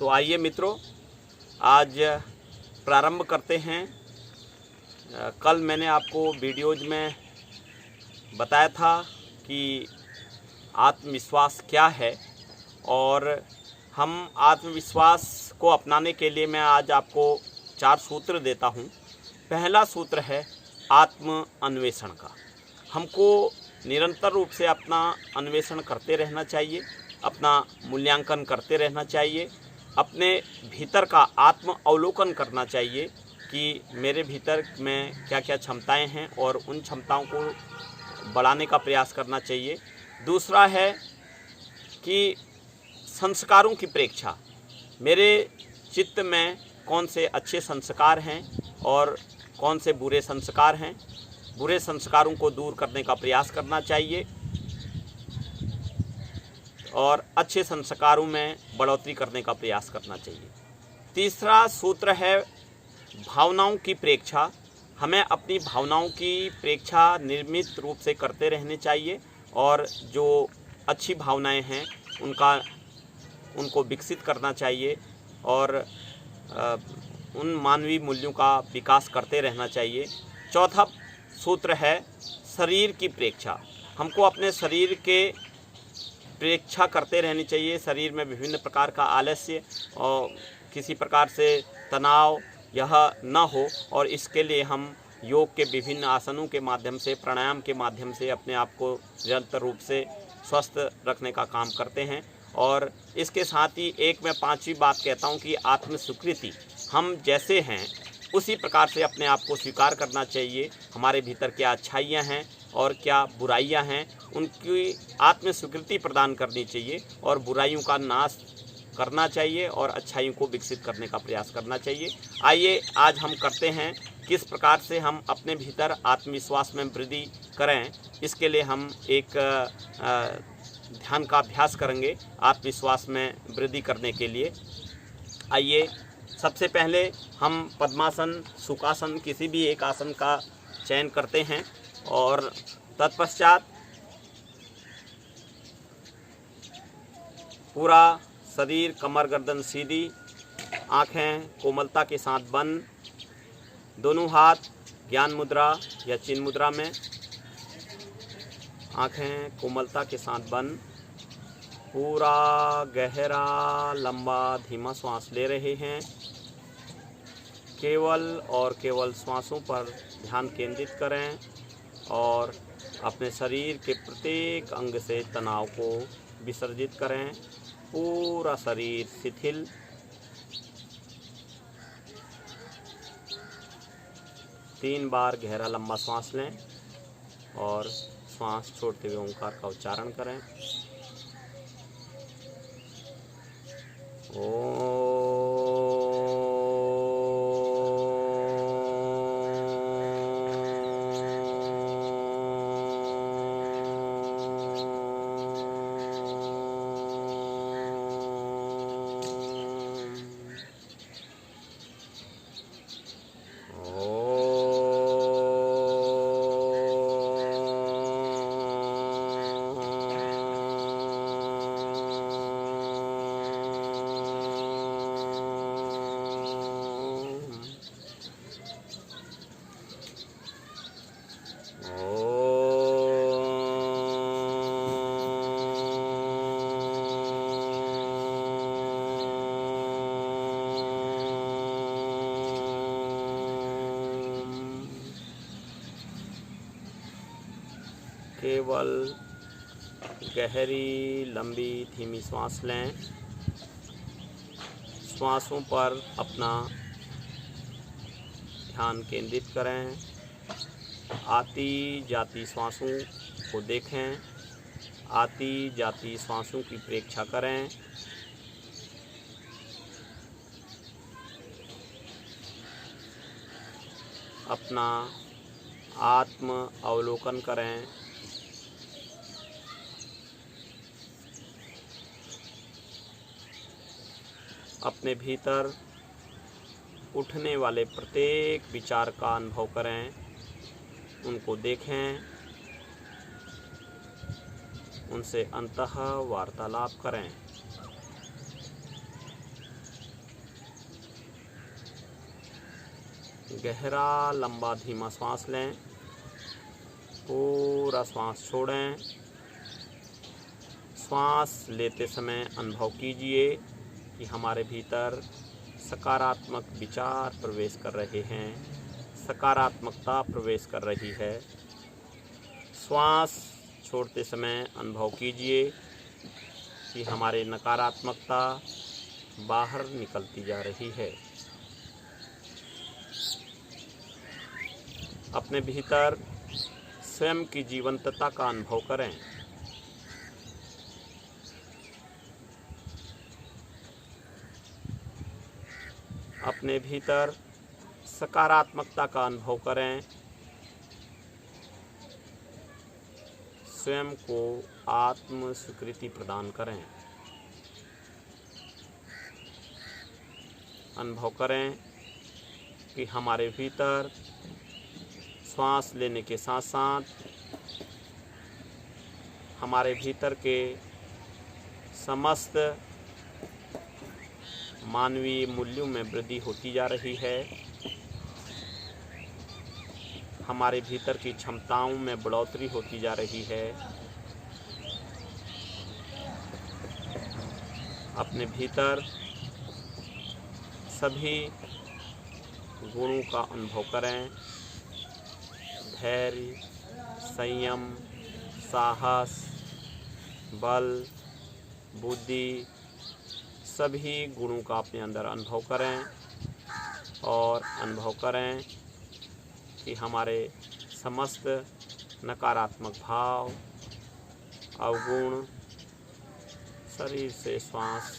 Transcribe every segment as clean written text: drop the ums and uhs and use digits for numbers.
तो आइए मित्रों, आज प्रारंभ करते हैं। कल मैंने आपको वीडियोज़ में बताया था कि आत्मविश्वास क्या है, और हम आत्मविश्वास को अपनाने के लिए मैं आज आपको 4 सूत्र देता हूँ। पहला सूत्र है आत्म अन्वेषण का। हमको निरंतर रूप से अपना अन्वेषण करते रहना चाहिए, अपना मूल्यांकन करते रहना चाहिए, अपने भीतर का आत्म अवलोकन करना चाहिए कि मेरे भीतर में क्या क्या क्षमताएं हैं और उन क्षमताओं को बढ़ाने का प्रयास करना चाहिए। दूसरा है कि संस्कारों की प्रेक्षा, मेरे चित्त में कौन से अच्छे संस्कार हैं और कौन से बुरे संस्कार हैं। बुरे संस्कारों को दूर करने का प्रयास करना चाहिए और अच्छे संस्कारों में बढ़ोतरी करने का प्रयास करना चाहिए। तीसरा सूत्र है भावनाओं की प्रेक्षा। हमें अपनी भावनाओं की प्रेक्षा नियमित रूप से करते रहने चाहिए और जो अच्छी भावनाएं हैं उनको विकसित करना चाहिए और उन मानवीय मूल्यों का विकास करते रहना चाहिए। चौथा सूत्र है शरीर की प्रेक्षा। हमको अपने शरीर के प्रेक्षा करते रहनी चाहिए। शरीर में विभिन्न प्रकार का आलस्य और किसी प्रकार से तनाव यह न हो, और इसके लिए हम योग के विभिन्न आसनों के माध्यम से, प्राणायाम के माध्यम से अपने आप को निरंतर रूप से स्वस्थ रखने का काम करते हैं। और इसके साथ ही एक मैं 5वीं बात कहता हूँ कि आत्म स्वीकृति। हम जैसे हैं उसी प्रकार से अपने आप को स्वीकार करना चाहिए। हमारे भीतर क्या अच्छाइयाँ हैं और क्या बुराइयाँ हैं, उनकी आत्म स्वीकृति प्रदान करनी चाहिए और बुराइयों का नाश करना चाहिए और अच्छाइयों को विकसित करने का प्रयास करना चाहिए। आइए आज हम करते हैं किस प्रकार से हम अपने भीतर आत्मविश्वास में वृद्धि करें। इसके लिए हम एक ध्यान का अभ्यास करेंगे आत्मविश्वास में वृद्धि करने के लिए। आइए सबसे पहले हम पद्मासन, सुखासन, किसी भी एक आसन का चयन करते हैं और तत्पश्चात पूरा शरीर, कमर गर्दन सीधी, आँखें कोमलता के साथ बंद, दोनों हाथ ज्ञान मुद्रा या चिन्ह मुद्रा में, आँखें कोमलता के साथ बंद, पूरा गहरा लंबा धीमा श्वास ले रहे हैं। केवल और केवल श्वासों पर ध्यान केंद्रित करें और अपने शरीर के प्रत्येक अंग से तनाव को विसर्जित करें। पूरा शरीर शिथिल, तीन बार गहरा लंबा श्वास लें और श्वास छोड़ते हुए ओंकार का उच्चारण करें। केवल गहरी लंबी धीमी सांस लें। श्वासों पर अपना ध्यान केंद्रित करें। आती जाती श्वासों को देखें, आती जाती श्वासों की प्रेक्षा करें। अपना आत्म अवलोकन करें। अपने भीतर उठने वाले प्रत्येक विचार का अनुभव करें, उनको देखें, उनसे अंतः वार्तालाप करें। गहरा लंबा धीमा श्वास लें, पूरा श्वास छोड़ें। श्वास लेते समय अनुभव कीजिए कि हमारे भीतर सकारात्मक विचार प्रवेश कर रहे हैं, सकारात्मकता प्रवेश कर रही है। श्वास छोड़ते समय अनुभव कीजिए कि हमारे नकारात्मकता बाहर निकलती जा रही है। अपने भीतर स्वयं की जीवंतता का अनुभव करें। अपने भीतर सकारात्मकता का अनुभव करें। स्वयं को आत्म स्वीकृति प्रदान करें। अनुभव करें कि हमारे भीतर श्वास लेने के साथ साथ हमारे भीतर के समस्त मानवीय मूल्यों में वृद्धि होती जा रही है। हमारे भीतर की क्षमताओं में बढ़ोतरी होती जा रही है। अपने भीतर सभी गुणों का अनुभव करें। धैर्य, संयम, साहस, बल, बुद्धि, सभी गुणों का अपने अंदर अनुभव करें और अनुभव करें कि हमारे समस्त नकारात्मक भाव, अवगुण शरीर से श्वास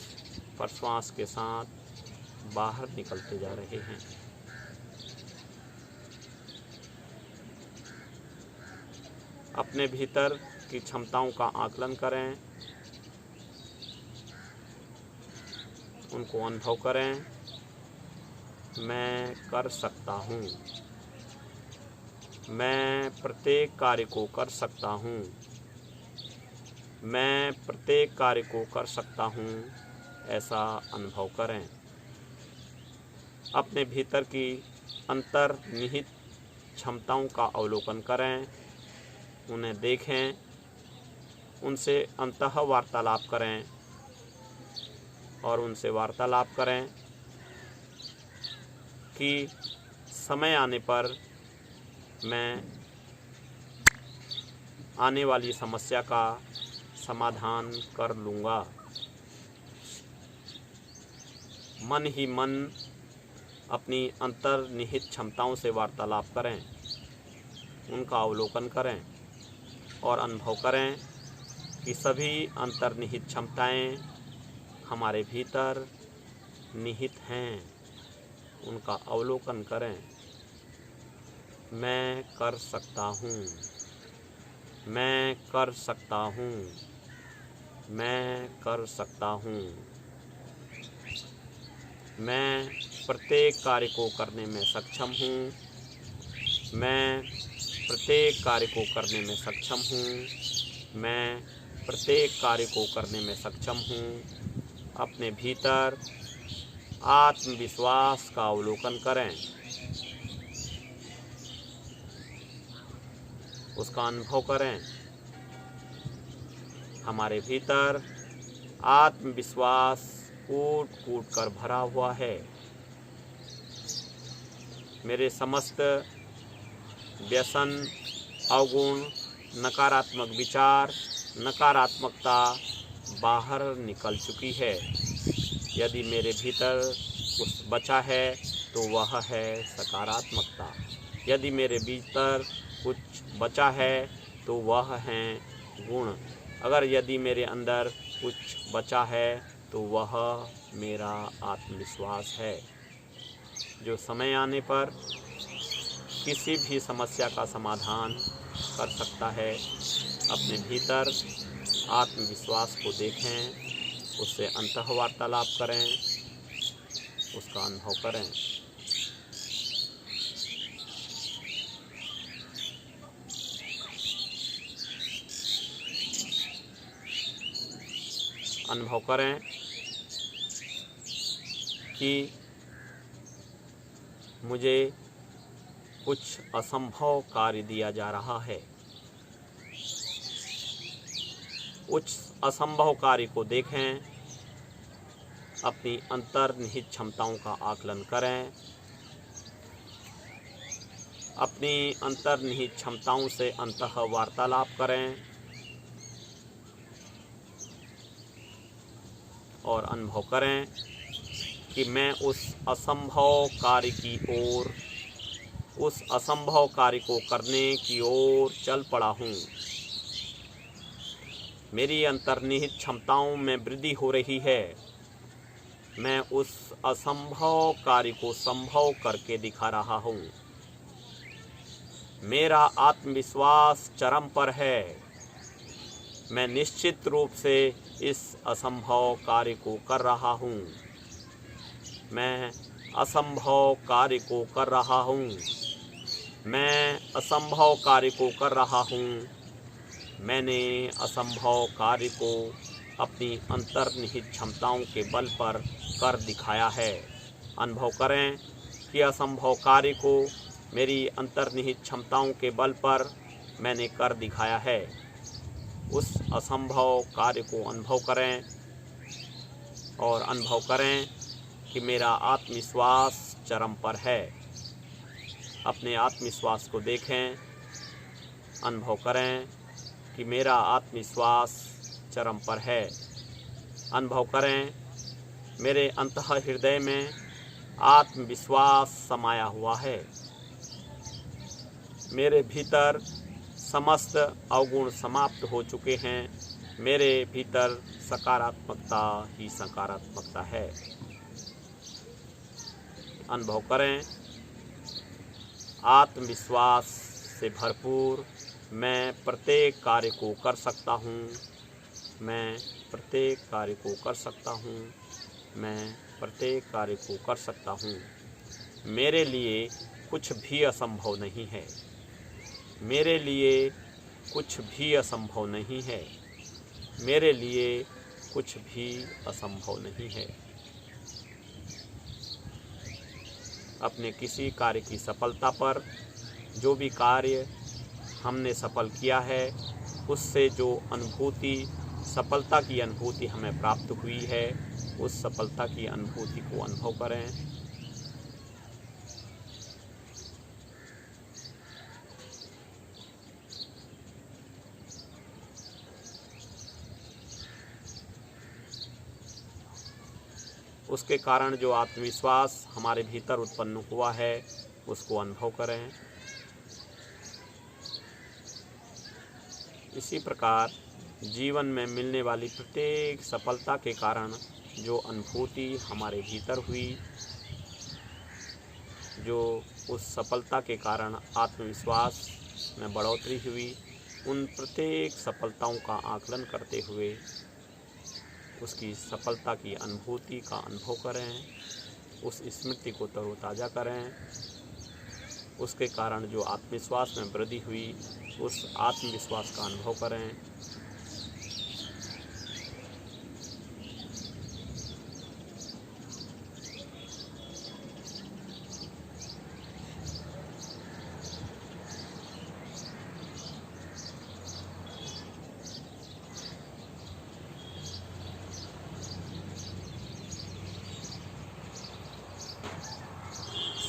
प्रश्वास के साथ बाहर निकलते जा रहे हैं। अपने भीतर की क्षमताओं का आकलन करें, उनको अनुभव करें। मैं कर सकता हूँ, मैं प्रत्येक कार्य को कर सकता हूँ, मैं प्रत्येक कार्य को कर सकता हूँ, ऐसा अनुभव करें। अपने भीतर की अंतर्निहित क्षमताओं का अवलोकन करें, उन्हें देखें, उनसे अंतः वार्तालाप करें और उनसे वार्तालाप करें कि समय आने पर मैं आने वाली समस्या का समाधान कर लूँगा। मन ही मन अपनी अंतर्निहित क्षमताओं से वार्तालाप करें, उनका अवलोकन करें और अनुभव करें कि सभी अंतर्निहित क्षमताएं हमारे भीतर निहित हैं, उनका अवलोकन करें। मैं कर सकता हूँ, मैं कर सकता हूँ, मैं कर सकता हूँ। मैं प्रत्येक कार्य को करने में सक्षम हूँ, मैं प्रत्येक कार्य को करने में सक्षम हूँ, मैं प्रत्येक कार्य को करने में सक्षम हूँ। अपने भीतर आत्मविश्वास का अवलोकन करें, उसका अनुभव करें। हमारे भीतर आत्मविश्वास कूट कूट कर भरा हुआ है। मेरे समस्त व्यसन, अवगुण, नकारात्मक विचार, नकारात्मकता बाहर निकल चुकी है। यदि मेरे भीतर कुछ बचा है तो वह है सकारात्मकता। यदि मेरे भीतर कुछ बचा है तो वह हैं गुण। अगर यदि मेरे अंदर कुछ बचा है तो वह मेरा आत्मविश्वास है, जो समय आने पर किसी भी समस्या का समाधान कर सकता है। अपने भीतर आत्मविश्वास को देखें, उससे अंतः वार्तालाप करें, उसका अनुभव करें। अनुभव करें कि मुझे कुछ असंभव कार्य दिया जा रहा है। उस असंभव कार्य को देखें, अपनी अंतर्निहित क्षमताओं का आकलन करें, अपनी अंतर्निहित क्षमताओं से अंतः वार्तालाप करें और अनुभव करें कि मैं उस असंभव कार्य की ओर, उस असंभव कार्य को करने की ओर चल पड़ा हूँ। मेरी अंतर्निहित क्षमताओं में वृद्धि हो रही है। मैं उस असंभव कार्य को संभव करके दिखा रहा हूँ। मेरा आत्मविश्वास चरम पर है। मैं निश्चित रूप से इस असंभव कार्य को कर रहा हूँ। मैं असंभव कार्य को कर रहा हूँ। मैं असंभव कार्य को कर रहा हूँ। मैंने असंभव कार्य को अपनी अंतर्निहित क्षमताओं के बल पर कर दिखाया है। अनुभव करें कि असंभव कार्य को मेरी अंतर्निहित क्षमताओं के बल पर मैंने कर दिखाया है। उस असंभव कार्य को अनुभव करें और अनुभव करें कि मेरा आत्मविश्वास चरम पर है। अपने आत्मविश्वास को देखें, अनुभव करें कि मेरा आत्मविश्वास चरम पर है। अनुभव करें मेरे अंतः हृदय में आत्मविश्वास समाया हुआ है। मेरे भीतर समस्त अवगुण समाप्त हो चुके हैं। मेरे भीतर सकारात्मकता ही सकारात्मकता है। अनुभव करें आत्मविश्वास से भरपूर मैं प्रत्येक कार्य को कर सकता हूँ। मैं प्रत्येक कार्य को कर सकता हूँ। मैं प्रत्येक कार्य को कर सकता हूँ। मेरे लिए कुछ भी असंभव नहीं है। मेरे लिए कुछ भी असंभव नहीं है। मेरे लिए कुछ भी असंभव नहीं है। अपने किसी कार्य की सफलता पर, जो भी कार्य हमने सफल किया है, उससे जो अनुभूति, सफलता की अनुभूति हमें प्राप्त हुई है, उस सफलता की अनुभूति को अनुभव करें। उसके कारण जो आत्मविश्वास हमारे भीतर उत्पन्न हुआ है, उसको अनुभव करें। इसी प्रकार जीवन में मिलने वाली प्रत्येक सफलता के कारण जो अनुभूति हमारे भीतर हुई, जो उस सफलता के कारण आत्मविश्वास में बढ़ोतरी हुई, उन प्रत्येक सफलताओं का आकलन करते हुए उसकी सफलता की अनुभूति का अनुभव करें। उस स्मृति को तरोताज़ा करें। उसके कारण जो आत्मविश्वास में वृद्धि हुई, उस आत्मविश्वास का अनुभव करें।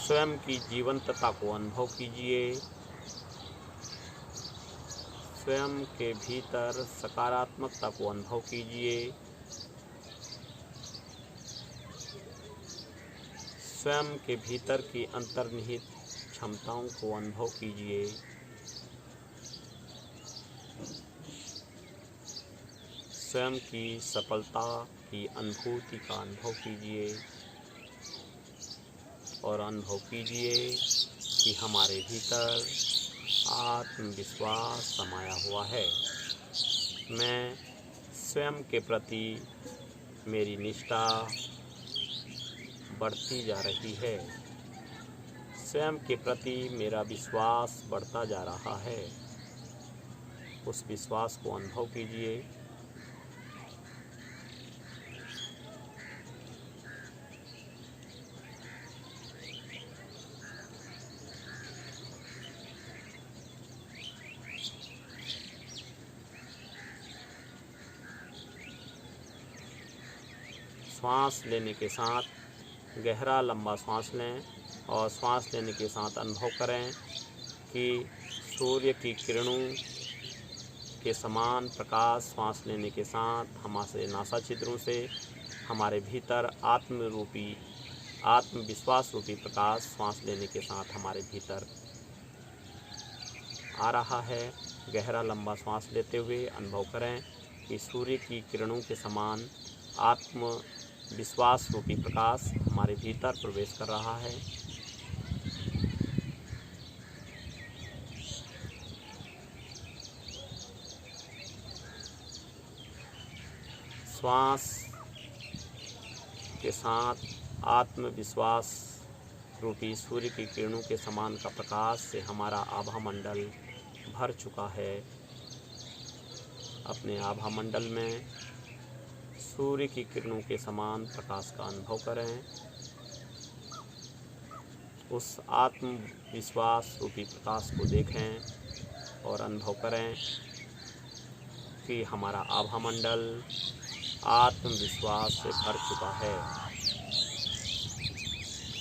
स्वयं की जीवंतता को अनुभव कीजिए। स्वयं के भीतर सकारात्मकता को अनुभव कीजिए। स्वयं के भीतर की अंतर्निहित क्षमताओं को अनुभव कीजिए। स्वयं की सफलता की अनुभूति का अनुभव कीजिए और अनुभव कीजिए कि हमारे भीतर आत्मविश्वास समाया हुआ है। मैं स्वयं के प्रति मेरी निष्ठा बढ़ती जा रही है। स्वयं के प्रति मेरा विश्वास बढ़ता जा रहा है। उस विश्वास को अनुभव कीजिए। श्वास लेने के साथ गहरा लंबा श्वास लें और श्वास लेने के साथ अनुभव करें कि सूर्य की किरणों के समान प्रकाश श्वास लेने के साथ हमारे नासा छिद्रों से हमारे भीतर आत्मविश्वास रूपी प्रकाश श्वास लेने के साथ हमारे भीतर आ रहा है। गहरा लंबा श्वास लेते हुए अनुभव करें कि सूर्य की किरणों के समान आत्मविश्वास रूपी प्रकाश हमारे भीतर प्रवेश कर रहा है। श्वास के साथ आत्मविश्वास रूपी सूर्य की किरणों के समान का प्रकाश से हमारा आभा मंडल भर चुका है। अपने आभा मंडल में सूर्य की किरणों के समान प्रकाश का अनुभव करें। उस आत्मविश्वास रूपी प्रकाश को देखें और अनुभव करें कि हमारा आभा मंडल आत्मविश्वास से भर चुका है।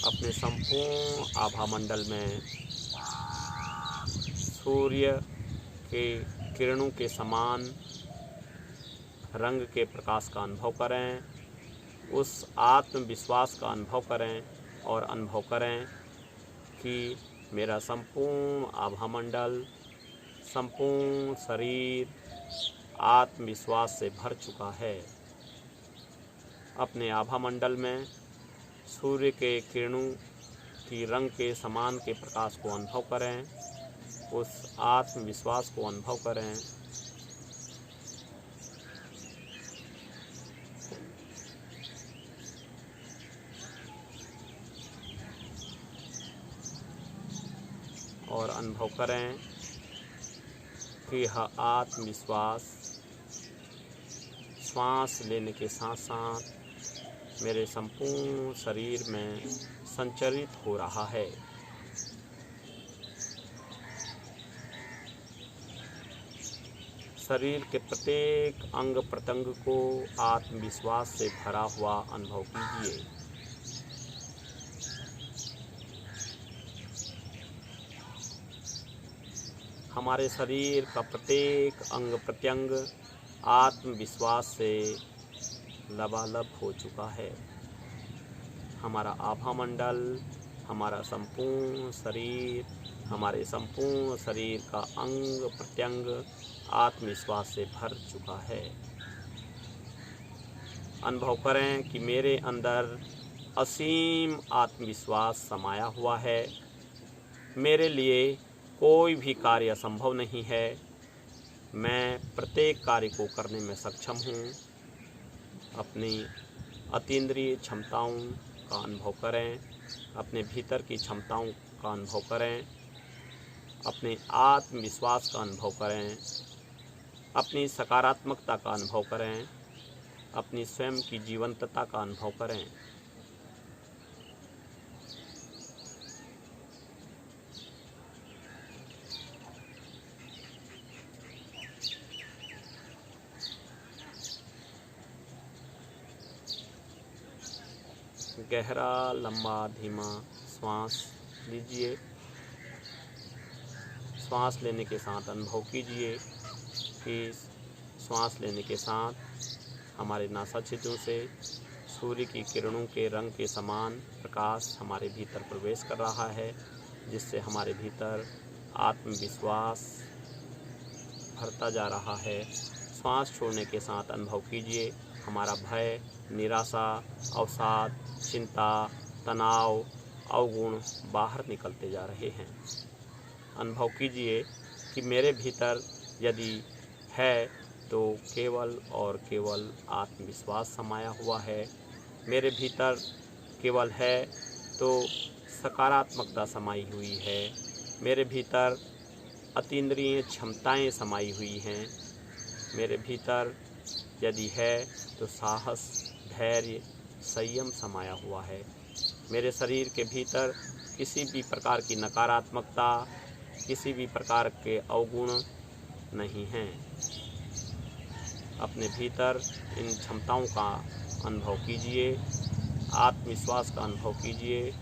अपने संपूर्ण आभा मंडल में सूर्य के किरणों के समान रंग के प्रकाश का अनुभव करें। उस आत्मविश्वास का अनुभव करें और अनुभव करें कि मेरा संपूर्ण आभा मंडल, संपूर्ण शरीर आत्मविश्वास से भर चुका है। अपने आभा मंडल में सूर्य के किरणों की रंग के समान के प्रकाश को अनुभव करें। उस आत्मविश्वास को अनुभव करें। और अनुभव करें कि यह आत्मविश्वास श्वास लेने के साथ साथ मेरे संपूर्ण शरीर में संचरित हो रहा है। शरीर के प्रत्येक अंग प्रत्यंग को आत्मविश्वास से भरा हुआ अनुभव कीजिए। हमारे शरीर का प्रत्येक अंग प्रत्यंग आत्मविश्वास से लबालब हो चुका है। हमारा आभा मंडल, हमारा संपूर्ण शरीर, हमारे संपूर्ण शरीर का अंग प्रत्यंग आत्मविश्वास से भर चुका है। अनुभव करें कि मेरे अंदर असीम आत्मविश्वास समाया हुआ है। मेरे लिए कोई भी कार्य असंभव नहीं है। मैं प्रत्येक कार्य को करने में सक्षम हूँ। अपनी अतीन्द्रिय क्षमताओं का अनुभव करें। अपने भीतर की क्षमताओं का अनुभव करें। अपने आत्मविश्वास का अनुभव करें। अपनी सकारात्मकता का अनुभव करें। अपनी स्वयं की जीवंतता का अनुभव करें। गहरा लंबा धीमा श्वास लीजिए। श्वास लेने के साथ अनुभव कीजिए कि श्वास लेने के साथ हमारे नासा छिद्रों से सूर्य की किरणों के रंग के समान प्रकाश हमारे भीतर प्रवेश कर रहा है, जिससे हमारे भीतर आत्मविश्वास भरता जा रहा है। श्वास छोड़ने के साथ अनुभव कीजिए हमारा भय, निराशा, अवसाद, चिंता, तनाव, अवगुण बाहर निकलते जा रहे हैं। अनुभव कीजिए कि मेरे भीतर यदि है तो केवल और केवल आत्मविश्वास समाया हुआ है। मेरे भीतर केवल है तो सकारात्मकता समाई हुई है। मेरे भीतर अतीन्द्रिय क्षमताएं समाई हुई हैं। मेरे भीतर यदि है तो साहस, धैर्य, संयम समाया हुआ है। मेरे शरीर के भीतर किसी भी प्रकार की नकारात्मकता, किसी भी प्रकार के अवगुण नहीं हैं। अपने भीतर इन क्षमताओं का अनुभव कीजिए, आत्मविश्वास का अनुभव कीजिए।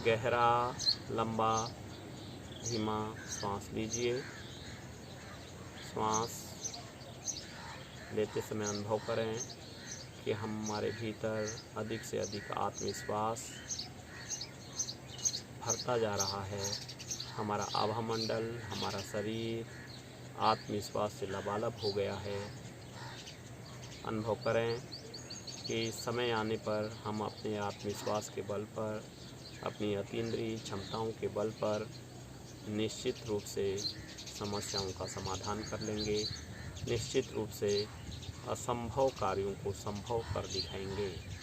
गहरा, लंबा, धीमा श्वास लीजिए। श्वास लेते समय अनुभव करें कि हमारे भीतर अधिक से अधिक आत्मविश्वास भरता जा रहा है। हमारा आभामंडल, हमारा शरीर आत्मविश्वास से लबालब हो गया है। अनुभव करें कि समय आने पर हम अपने आत्मविश्वास के बल पर, अपनी अतीन्द्रिय क्षमताओं के बल पर निश्चित रूप से समस्याओं का समाधान कर लेंगे, निश्चित रूप से असंभव कार्यों को संभव कर दिखाएंगे।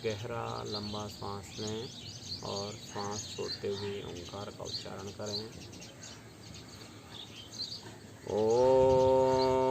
गहरा लंबा सांस लें और सांस छोड़ते हुए ओंकार का उच्चारण करें। ओम